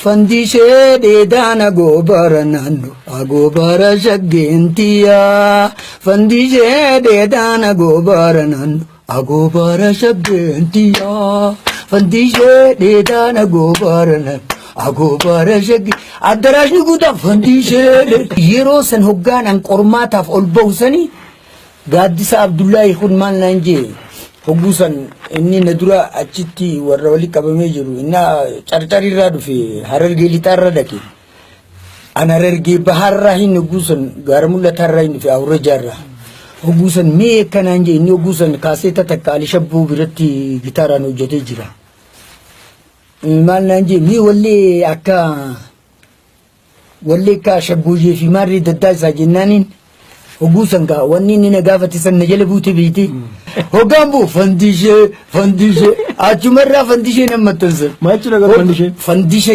Fandishe de dana gobara nando agobara shagentiya. Fandishe de dana gobara nando agobara shagentiya. Fandishe de dana gobara nando agobara shag. Adarash nuguda fandishe. Yerosan hoggan an kormataf olbawsani. Gaddisa Abdullahi khunman nanje. Hoggusan inni nadura achitti warra wali qabamee jiru inna carcari irraa dhufe Harargee lixaarra dhaqe an Harargee baharraa hin hoggusan gaara mul'ataarraa hin dhufe awura jaarraa hoggusan mee akkanaan jee inni hoggusan kaaseeta takka Ali Shabbuu biratti gitaaraan hojjetee jira maal naan jee mee wallee akka Shabbuujee fi maarrii daddaa isaa jennaaniin hoggusan gaa wanni inni na gaafate san na jala buute beekte Hogambu fandishe achumarra fandishe nammattansa maachira fandishe